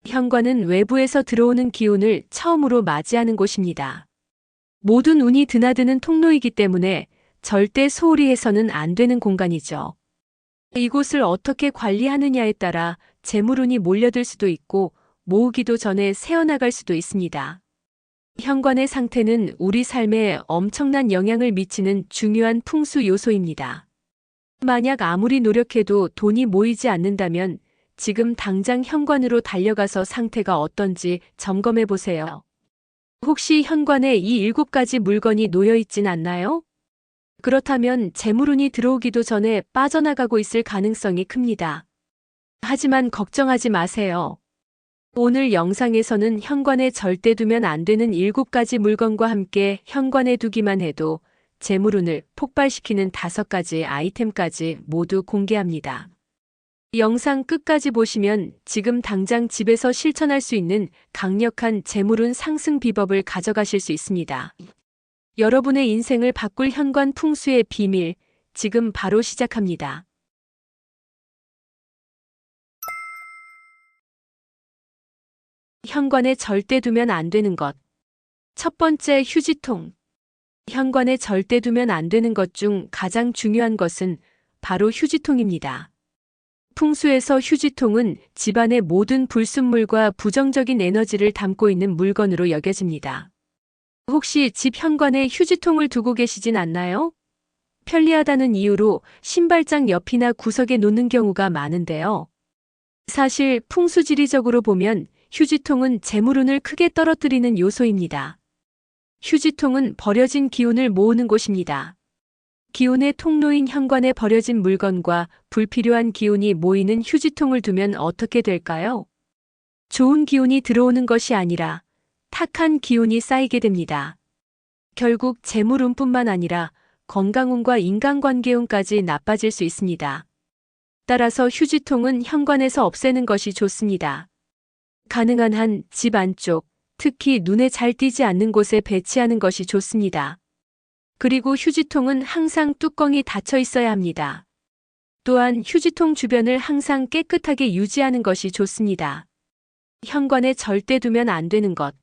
현관은 외부에서 들어오는 기운을 처음으로 맞이하는 곳입니다. 모든 운이 드나드는 통로이기 때문에 절대 소홀히 해서는 안 되는 공간이죠. 이곳을 어떻게 관리하느냐에 따라 재물운이 몰려들 수도 있고 모으기도 전에 새어나갈 수도 있습니다. 현관의 상태는 우리 삶에 엄청난 영향을 미치는 중요한 풍수 요소입니다. 만약 아무리 노력해도 돈이 모이지 않는다면 지금 당장 현관으로 달려가서 상태가 어떤지 점검해 보세요. 혹시 현관에 이 7가지 물건이 놓여 있진 않나요? 그렇다면 재물운이 들어오기도 전에 빠져나가고 있을 가능성이 큽니다. 하지만 걱정하지 마세요. 오늘 영상에서는 현관에 절대 두면 안 되는 7가지 물건과 함께 현관에 두기만 해도 재물운을 폭발시키는 5가지 아이템까지 모두 공개합니다. 영상 끝까지 보시면 지금 당장 집에서 실천할 수 있는 강력한 재물운 상승 비법을 가져가실 수 있습니다. 여러분의 인생을 바꿀 현관 풍수의 비밀, 지금 바로 시작합니다. 현관에 절대 두면 안 되는 것. 첫 번째, 휴지통. 현관에 절대 두면 안 되는 것 중 가장 중요한 것은 바로 휴지통입니다. 풍수에서 휴지통은 집안의 모든 불순물과 부정적인 에너지를 담고 있는 물건으로 여겨집니다. 혹시 집 현관에 휴지통을 두고 계시진 않나요? 편리하다는 이유로 신발장 옆이나 구석에 놓는 경우가 많은데요. 사실 풍수지리적으로 보면 휴지통은 재물운을 크게 떨어뜨리는 요소입니다. 휴지통은 버려진 기운을 모으는 곳입니다. 기운의 통로인 현관에 버려진 물건과 불필요한 기운이 모이는 휴지통을 두면 어떻게 될까요? 좋은 기운이 들어오는 것이 아니라 탁한 기운이 쌓이게 됩니다. 결국 재물운뿐만 아니라 건강운과 인간관계운까지 나빠질 수 있습니다. 따라서 휴지통은 현관에서 없애는 것이 좋습니다. 가능한 한 집 안쪽, 특히 눈에 잘 띄지 않는 곳에 배치하는 것이 좋습니다. 그리고 휴지통은 항상 뚜껑이 닫혀 있어야 합니다. 또한 휴지통 주변을 항상 깨끗하게 유지하는 것이 좋습니다. 현관에 절대 두면 안 되는 것.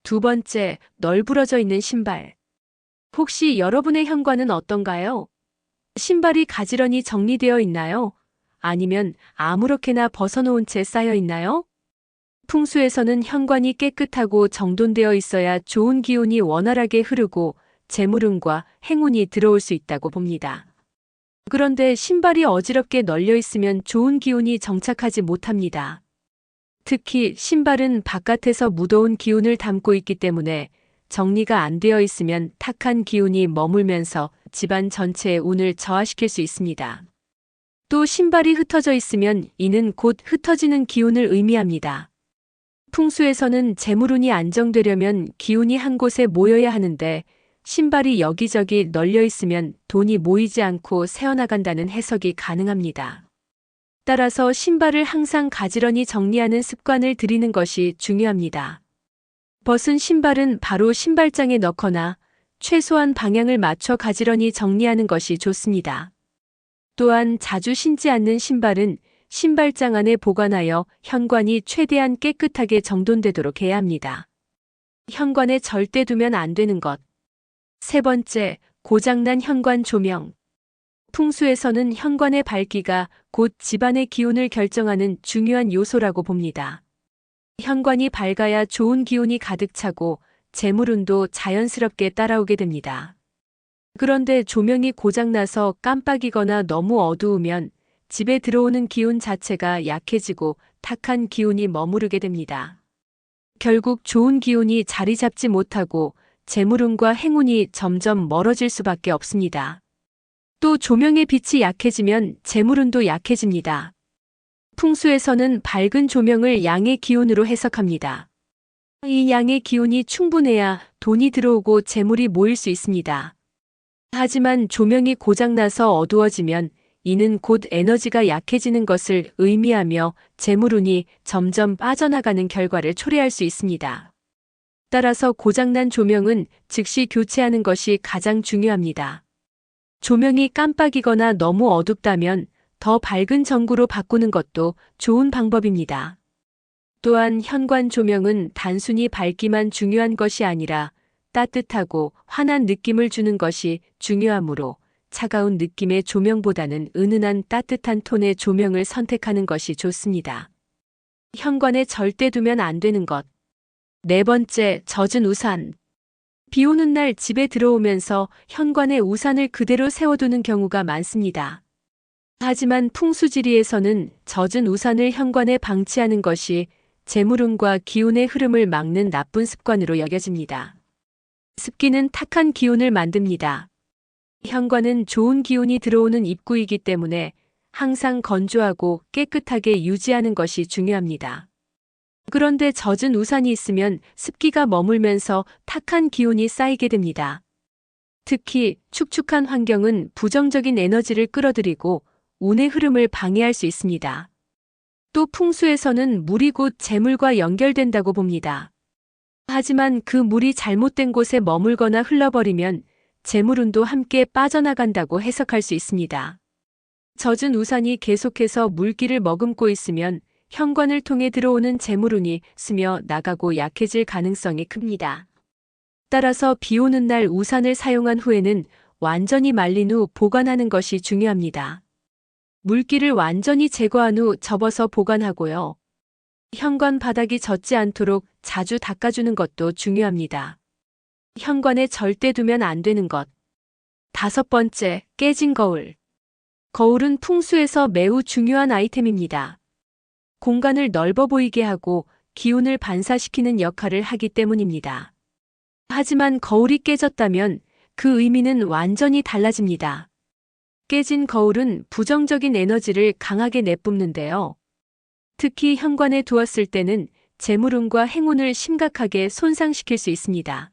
두 번째, 널브러져 있는 신발. 혹시 여러분의 현관은 어떤가요? 신발이 가지런히 정리되어 있나요? 아니면 아무렇게나 벗어놓은 채 쌓여 있나요? 풍수에서는 현관이 깨끗하고 정돈되어 있어야 좋은 기운이 원활하게 흐르고 재물운과 행운이 들어올 수 있다고 봅니다. 그런데 신발이 어지럽게 널려 있으면 좋은 기운이 정착하지 못합니다. 특히 신발은 바깥에서 무더운 기운을 담고 있기 때문에 정리가 안 되어 있으면 탁한 기운이 머물면서 집안 전체의 운을 저하시킬 수 있습니다. 또 신발이 흩어져 있으면 이는 곧 흩어지는 기운을 의미합니다. 풍수에서는 재물운이 안정되려면 기운이 한 곳에 모여야 하는데 신발이 여기저기 널려 있으면 돈이 모이지 않고 새어나간다는 해석이 가능합니다. 따라서 신발을 항상 가지런히 정리하는 습관을 들이는 것이 중요합니다. 벗은 신발은 바로 신발장에 넣거나 최소한 방향을 맞춰 가지런히 정리하는 것이 좋습니다. 또한 자주 신지 않는 신발은 신발장 안에 보관하여 현관이 최대한 깨끗하게 정돈되도록 해야 합니다. 현관에 절대 두면 안 되는 것. 세 번째, 고장난 현관 조명. 풍수에서는 현관의 밝기가 곧 집안의 기운을 결정하는 중요한 요소라고 봅니다. 현관이 밝아야 좋은 기운이 가득 차고 재물운도 자연스럽게 따라오게 됩니다. 그런데 조명이 고장나서 깜빡이거나 너무 어두우면 집에 들어오는 기운 자체가 약해지고 탁한 기운이 머무르게 됩니다. 결국 좋은 기운이 자리 잡지 못하고 재물운과 행운이 점점 멀어질 수밖에 없습니다. 또 조명의 빛이 약해지면 재물운도 약해집니다. 풍수에서는 밝은 조명을 양의 기운으로 해석합니다. 이 양의 기운이 충분해야 돈이 들어오고 재물이 모일 수 있습니다. 하지만 조명이 고장나서 어두워지면 이는 곧 에너지가 약해지는 것을 의미하며 재물운이 점점 빠져나가는 결과를 초래할 수 있습니다. 따라서 고장난 조명은 즉시 교체하는 것이 가장 중요합니다. 조명이 깜빡이거나 너무 어둡다면 더 밝은 전구로 바꾸는 것도 좋은 방법입니다. 또한 현관 조명은 단순히 밝기만 중요한 것이 아니라 따뜻하고 환한 느낌을 주는 것이 중요하므로 차가운 느낌의 조명보다는 은은한 따뜻한 톤의 조명을 선택하는 것이 좋습니다. 현관에 절대 두면 안 되는 것. 네 번째, 젖은 우산. 비 오는 날 집에 들어오면서 현관에 우산을 그대로 세워두는 경우가 많습니다. 하지만 풍수지리에서는 젖은 우산을 현관에 방치하는 것이 재물운과 기운의 흐름을 막는 나쁜 습관으로 여겨집니다. 습기는 탁한 기운을 만듭니다. 현관은 좋은 기운이 들어오는 입구이기 때문에 항상 건조하고 깨끗하게 유지하는 것이 중요합니다. 그런데 젖은 우산이 있으면 습기가 머물면서 탁한 기운이 쌓이게 됩니다. 특히 축축한 환경은 부정적인 에너지를 끌어들이고 운의 흐름을 방해할 수 있습니다. 또 풍수에서는 물이 곧 재물과 연결된다고 봅니다. 하지만 그 물이 잘못된 곳에 머물거나 흘러버리면 재물운도 함께 빠져나간다고 해석할 수 있습니다. 젖은 우산이 계속해서 물기를 머금고 있으면 현관을 통해 들어오는 재물운이 스며 나가고 약해질 가능성이 큽니다. 따라서 비 오는 날 우산을 사용한 후에는 완전히 말린 후 보관하는 것이 중요합니다. 물기를 완전히 제거한 후 접어서 보관하고요. 현관 바닥이 젖지 않도록 자주 닦아주는 것도 중요합니다. 현관에 절대 두면 안 되는 것. 다섯 번째, 깨진 거울. 거울은 풍수에서 매우 중요한 아이템입니다. 공간을 넓어 보이게 하고 기운을 반사시키는 역할을 하기 때문입니다. 하지만 거울이 깨졌다면 그 의미는 완전히 달라집니다. 깨진 거울은 부정적인 에너지를 강하게 내뿜는데요. 특히 현관에 두었을 때는 재물운과 행운을 심각하게 손상시킬 수 있습니다.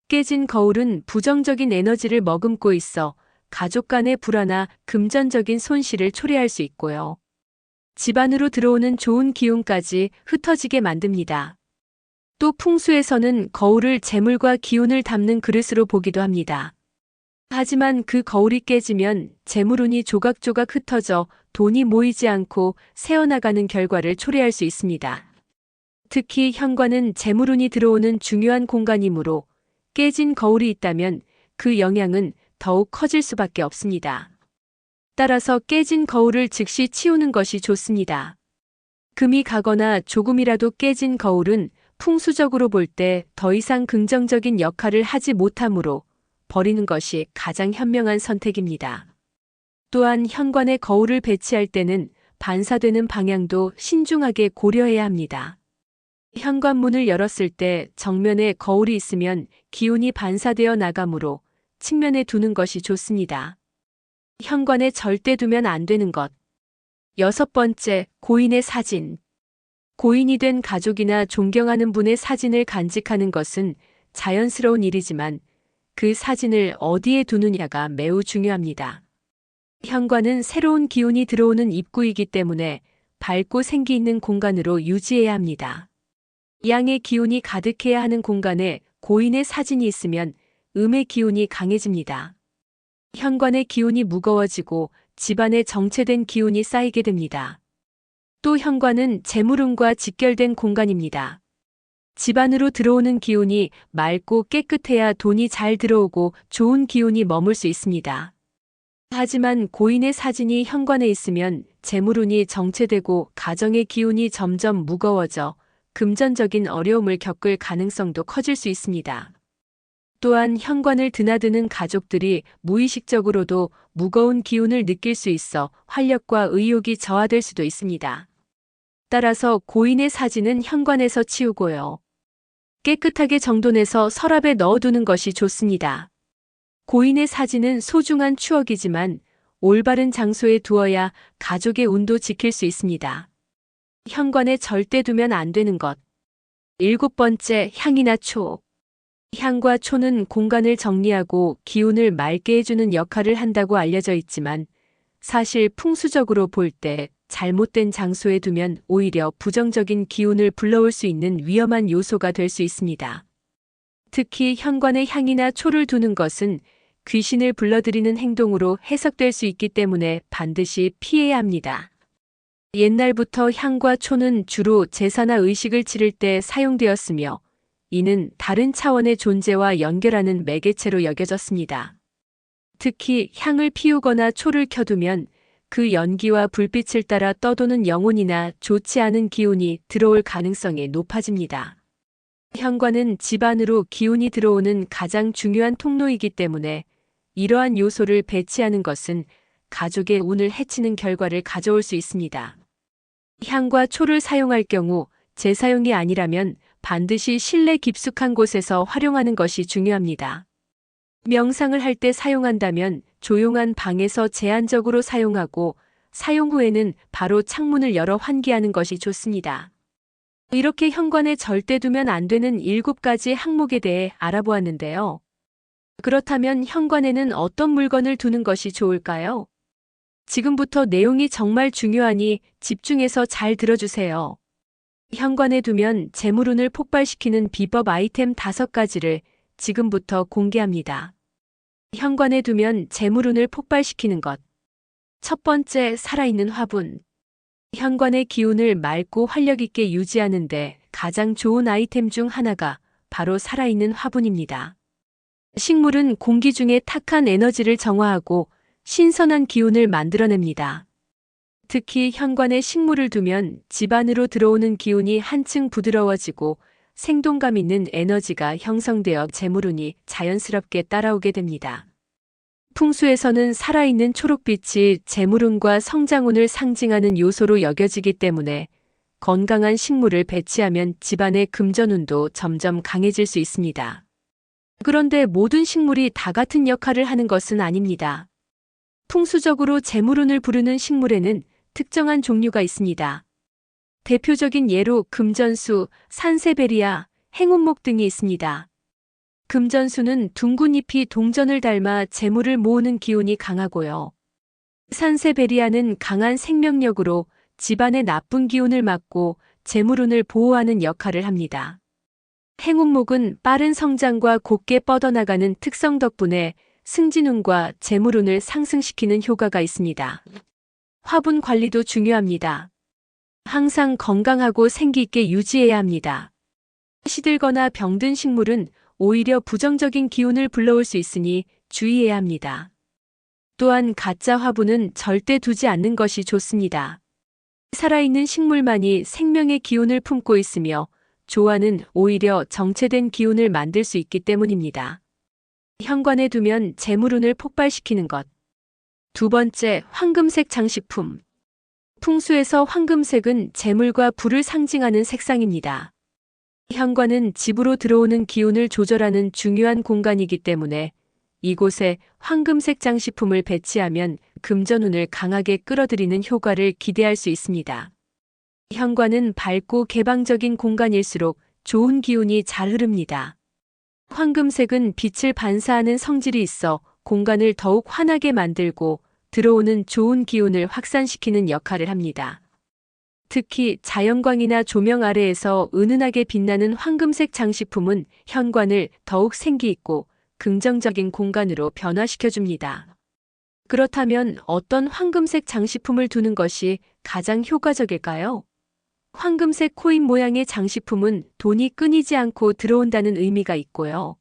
깨진 거울은 부정적인 에너지를 머금고 있어 가족 간의 불화나 금전적인 손실을 초래할 수 있고요. 집 안으로 들어오는 좋은 기운까지 흩어지게 만듭니다. 또 풍수에서는 거울을 재물과 기운을 담는 그릇으로 보기도 합니다. 하지만 그 거울이 깨지면 재물운이 조각조각 흩어져 돈이 모이지 않고 새어나가는 결과를 초래할 수 있습니다. 특히 현관은 재물운이 들어오는 중요한 공간이므로 깨진 거울이 있다면 그 영향은 더욱 커질 수밖에 없습니다. 따라서 깨진 거울을 즉시 치우는 것이 좋습니다. 금이 가거나 조금이라도 깨진 거울은 풍수적으로 볼 때 더 이상 긍정적인 역할을 하지 못하므로 버리는 것이 가장 현명한 선택입니다. 또한 현관에 거울을 배치할 때는 반사되는 방향도 신중하게 고려해야 합니다. 현관문을 열었을 때 정면에 거울이 있으면 기운이 반사되어 나가므로 측면에 두는 것이 좋습니다. 현관에 절대 두면 안 되는 것. 여섯 번째, 고인의 사진. 고인이 된 가족이나 존경하는 분의 사진을 간직하는 것은 자연스러운 일이지만 그 사진을 어디에 두느냐가 매우 중요합니다. 현관은 새로운 기운이 들어오는 입구이기 때문에 밝고 생기 있는 공간으로 유지해야 합니다. 양의 기운이 가득해야 하는 공간에 고인의 사진이 있으면 음의 기운이 강해집니다. 현관의 기운이 무거워지고 집안에 정체된 기운이 쌓이게 됩니다. 또 현관은 재물운과 직결된 공간입니다. 집 안으로 들어오는 기운이 맑고 깨끗해야 돈이 잘 들어오고 좋은 기운이 머물 수 있습니다. 하지만 고인의 사진이 현관에 있으면 재물운이 정체되고 가정의 기운이 점점 무거워져 금전적인 어려움을 겪을 가능성도 커질 수 있습니다. 또한 현관을 드나드는 가족들이 무의식적으로도 무거운 기운을 느낄 수 있어 활력과 의욕이 저하될 수도 있습니다. 따라서 고인의 사진은 현관에서 치우고요. 깨끗하게 정돈해서 서랍에 넣어두는 것이 좋습니다. 고인의 사진은 소중한 추억이지만 올바른 장소에 두어야 가족의 운도 지킬 수 있습니다. 현관에 절대 두면 안 되는 것. 일곱 번째, 향이나 초. 향과 초는 공간을 정리하고 기운을 맑게 해주는 역할을 한다고 알려져 있지만 사실 풍수적으로 볼 때 잘못된 장소에 두면 오히려 부정적인 기운을 불러올 수 있는 위험한 요소가 될 수 있습니다. 특히 현관에 향이나 초를 두는 것은 귀신을 불러들이는 행동으로 해석될 수 있기 때문에 반드시 피해야 합니다. 옛날부터 향과 초는 주로 제사나 의식을 치를 때 사용되었으며 이는 다른 차원의 존재와 연결하는 매개체로 여겨졌습니다. 특히 향을 피우거나 초를 켜두면 그 연기와 불빛을 따라 떠도는 영혼이나 좋지 않은 기운이 들어올 가능성이 높아집니다. 현관은 집 안으로 기운이 들어오는 가장 중요한 통로이기 때문에 이러한 요소를 배치하는 것은 가족의 운을 해치는 결과를 가져올 수 있습니다. 향과 초를 사용할 경우 제사용이 아니라면 반드시 실내 깊숙한 곳에서 활용하는 것이 중요합니다. 명상을 할 때 사용한다면 조용한 방에서 제한적으로 사용하고 사용 후에는 바로 창문을 열어 환기하는 것이 좋습니다. 이렇게 현관에 절대 두면 안 되는 7가지 항목에 대해 알아보았는데요. 그렇다면 현관에는 어떤 물건을 두는 것이 좋을까요? 지금부터 내용이 정말 중요하니 집중해서 잘 들어주세요. 현관에 두면 재물운을 폭발시키는 비법 아이템 5가지를 지금부터 공개합니다. 현관에 두면 재물운을 폭발시키는 것. 첫 번째, 살아있는 화분. 현관의 기운을 맑고 활력 있게 유지하는데 가장 좋은 아이템 중 하나가 바로 살아있는 화분입니다. 식물은 공기 중에 탁한 에너지를 정화하고 신선한 기운을 만들어냅니다. 특히 현관에 식물을 두면 집 안으로 들어오는 기운이 한층 부드러워지고 생동감 있는 에너지가 형성되어 재물운이 자연스럽게 따라오게 됩니다. 풍수에서는 살아있는 초록빛이 재물운과 성장운을 상징하는 요소로 여겨지기 때문에 건강한 식물을 배치하면 집안의 금전운도 점점 강해질 수 있습니다. 그런데 모든 식물이 다 같은 역할을 하는 것은 아닙니다. 풍수적으로 재물운을 부르는 식물에는 특정한 종류가 있습니다. 대표적인 예로 금전수, 산세베리아, 행운목 등이 있습니다. 금전수는 둥근 잎이 동전을 닮아 재물을 모으는 기운이 강하고요. 산세베리아는 강한 생명력으로 집안의 나쁜 기운을 막고 재물운을 보호하는 역할을 합니다. 행운목은 빠른 성장과 곱게 뻗어나가는 특성 덕분에 승진운과 재물운을 상승시키는 효과가 있습니다. 화분 관리도 중요합니다. 항상 건강하고 생기 있게 유지해야 합니다. 시들거나 병든 식물은 오히려 부정적인 기운을 불러올 수 있으니 주의해야 합니다. 또한 가짜 화분은 절대 두지 않는 것이 좋습니다. 살아있는 식물만이 생명의 기운을 품고 있으며 조화는 오히려 정체된 기운을 만들 수 있기 때문입니다. 현관에 두면 재물운을 폭발시키는 것. 두 번째, 황금색 장식품. 풍수에서 황금색은 재물과 부를 상징하는 색상입니다. 현관은 집으로 들어오는 기운을 조절하는 중요한 공간이기 때문에 이곳에 황금색 장식품을 배치하면 금전운을 강하게 끌어들이는 효과를 기대할 수 있습니다. 현관은 밝고 개방적인 공간일수록 좋은 기운이 잘 흐릅니다. 황금색은 빛을 반사하는 성질이 있어 공간을 더욱 환하게 만들고 들어오는 좋은 기운을 확산시키는 역할을 합니다. 특히 자연광이나 조명 아래에서 은은하게 빛나는 황금색 장식품은 현관을 더욱 생기 있고 긍정적인 공간으로 변화시켜줍니다. 그렇다면 어떤 황금색 장식품을 두는 것이 가장 효과적일까요? 황금색 코인 모양의 장식품은 돈이 끊이지 않고 들어온다는 의미가 있고요.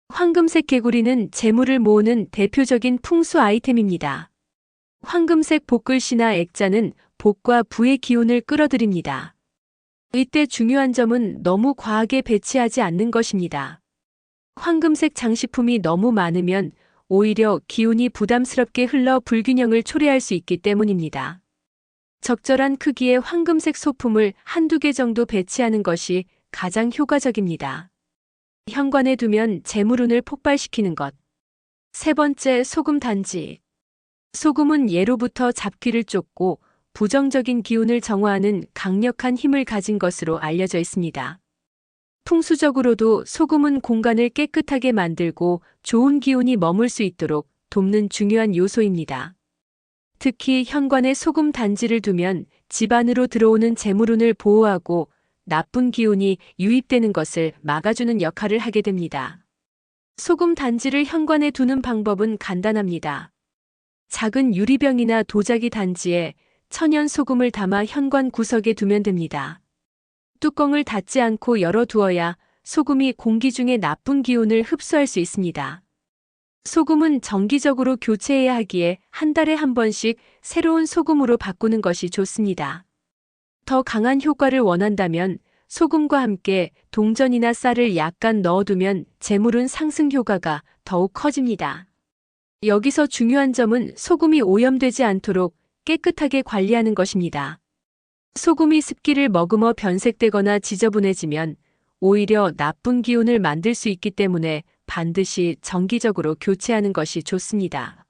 황금색 개구리는 재물을 모으는 대표적인 풍수 아이템입니다. 황금색 복글씨나 액자는 복과 부의 기운을 끌어들입니다. 이때 중요한 점은 너무 과하게 배치하지 않는 것입니다. 황금색 장식품이 너무 많으면 오히려 기운이 부담스럽게 흘러 불균형을 초래할 수 있기 때문입니다. 적절한 크기의 황금색 소품을 한두 개 정도 배치하는 것이 가장 효과적입니다. 현관에 두면 재물운을 폭발시키는 것. 세 번째, 소금 단지. 소금은 예로부터 잡귀를 쫓고 부정적인 기운을 정화하는 강력한 힘을 가진 것으로 알려져 있습니다. 풍수적으로도 소금은 공간을 깨끗하게 만들고 좋은 기운이 머물 수 있도록 돕는 중요한 요소입니다. 특히 현관에 소금 단지를 두면 집 안으로 들어오는 재물운을 보호하고 나쁜 기운이 유입되는 것을 막아주는 역할을 하게 됩니다. 소금 단지를 현관에 두는 방법은 간단합니다. 작은 유리병이나 도자기 단지에 천연 소금을 담아 현관 구석에 두면 됩니다. 뚜껑을 닫지 않고 열어두어야 소금이 공기 중에 나쁜 기운을 흡수할 수 있습니다. 소금은 정기적으로 교체해야 하기에 한 달에 한 번씩 새로운 소금으로 바꾸는 것이 좋습니다. 더 강한 효과를 원한다면 소금과 함께 동전이나 쌀을 약간 넣어두면 재물운 상승 효과가 더욱 커집니다. 여기서 중요한 점은 소금이 오염되지 않도록 깨끗하게 관리하는 것입니다. 소금이 습기를 머금어 변색되거나 지저분해지면 오히려 나쁜 기운을 만들 수 있기 때문에 반드시 정기적으로 교체하는 것이 좋습니다.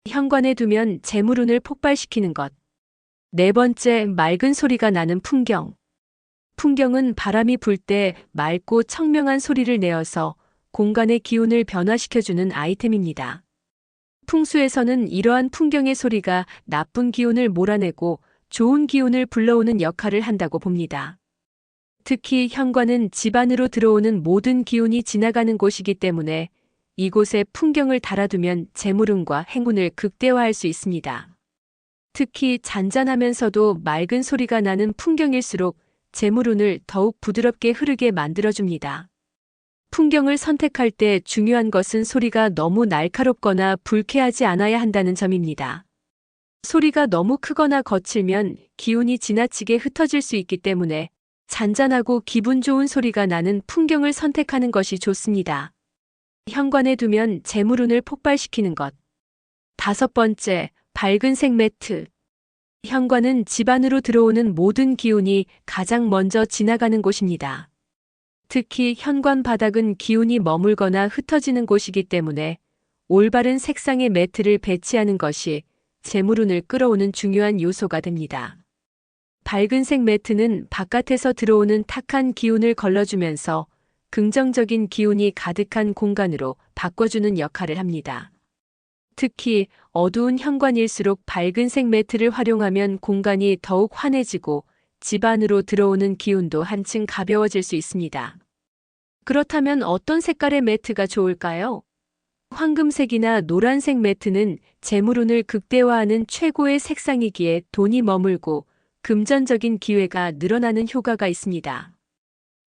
현관에 두면 재물운을 폭발시키는 것. 네 번째, 맑은 소리가 나는 풍경. 풍경은 바람이 불 때 맑고 청명한 소리를 내어서 공간의 기운을 변화시켜주는 아이템입니다. 풍수에서는 이러한 풍경의 소리가 나쁜 기운을 몰아내고 좋은 기운을 불러오는 역할을 한다고 봅니다. 특히 현관은 집 안으로 들어오는 모든 기운이 지나가는 곳이기 때문에 이곳에 풍경을 달아두면 재물운과 행운을 극대화할 수 있습니다. 특히 잔잔하면서도 맑은 소리가 나는 풍경일수록 재물운을 더욱 부드럽게 흐르게 만들어줍니다. 풍경을 선택할 때 중요한 것은 소리가 너무 날카롭거나 불쾌하지 않아야 한다는 점입니다. 소리가 너무 크거나 거칠면 기운이 지나치게 흩어질 수 있기 때문에 잔잔하고 기분 좋은 소리가 나는 풍경을 선택하는 것이 좋습니다. 현관에 두면 재물운을 폭발시키는 것. 다섯 번째, 밝은색 매트. 현관은 집 안으로 들어오는 모든 기운이 가장 먼저 지나가는 곳입니다. 특히 현관 바닥은 기운이 머물거나 흩어지는 곳이기 때문에 올바른 색상의 매트를 배치하는 것이 재물운을 끌어오는 중요한 요소가 됩니다. 밝은색 매트는 바깥에서 들어오는 탁한 기운을 걸러주면서 긍정적인 기운이 가득한 공간으로 바꿔주는 역할을 합니다. 특히 어두운 현관일수록 밝은색 매트를 활용하면 공간이 더욱 환해지고 집 안으로 들어오는 기운도 한층 가벼워질 수 있습니다. 그렇다면 어떤 색깔의 매트가 좋을까요? 황금색이나 노란색 매트는 재물운을 극대화하는 최고의 색상이기에 돈이 머물고 금전적인 기회가 늘어나는 효과가 있습니다.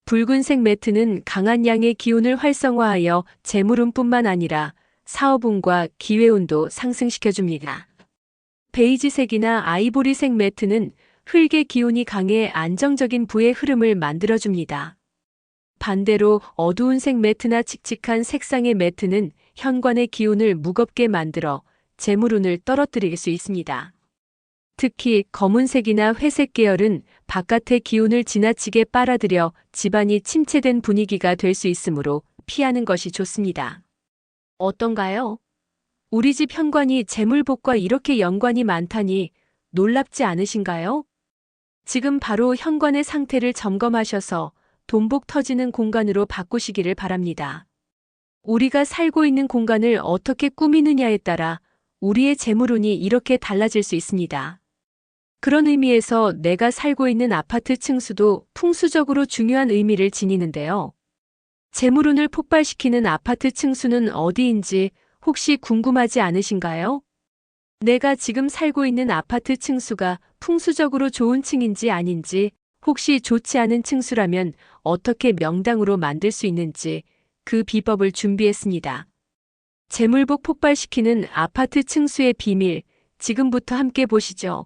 붉은색 매트는 강한 양의 기운을 활성화하여 재물운뿐만 아니라 사업운과 기회운도 상승시켜줍니다. 베이지색이나 아이보리색 매트는 흙의 기운이 강해 안정적인 부의 흐름을 만들어줍니다. 반대로 어두운 색 매트나 칙칙한 색상의 매트는 현관의 기운을 무겁게 만들어 재물운을 떨어뜨릴 수 있습니다. 특히 검은색이나 회색 계열은 바깥의 기운을 지나치게 빨아들여 집안이 침체된 분위기가 될 수 있으므로 피하는 것이 좋습니다. 어떤가요? 우리 집 현관이 재물복과 이렇게 연관이 많다니 놀랍지 않으신가요? 지금 바로 현관의 상태를 점검하셔서 돈복 터지는 공간으로 바꾸시기를 바랍니다. 우리가 살고 있는 공간을 어떻게 꾸미느냐에 따라 우리의 재물운이 이렇게 달라질 수 있습니다. 그런 의미에서 내가 살고 있는 아파트 층수도 풍수적으로 중요한 의미를 지니는데요. 재물운을 폭발시키는 아파트 층수는 어디인지 혹시 궁금하지 않으신가요? 내가 지금 살고 있는 아파트 층수가 풍수적으로 좋은 층인지 아닌지, 혹시 좋지 않은 층수라면 어떻게 명당으로 만들 수 있는지 그 비법을 준비했습니다. 재물복 폭발시키는 아파트 층수의 비밀, 지금부터 함께 보시죠.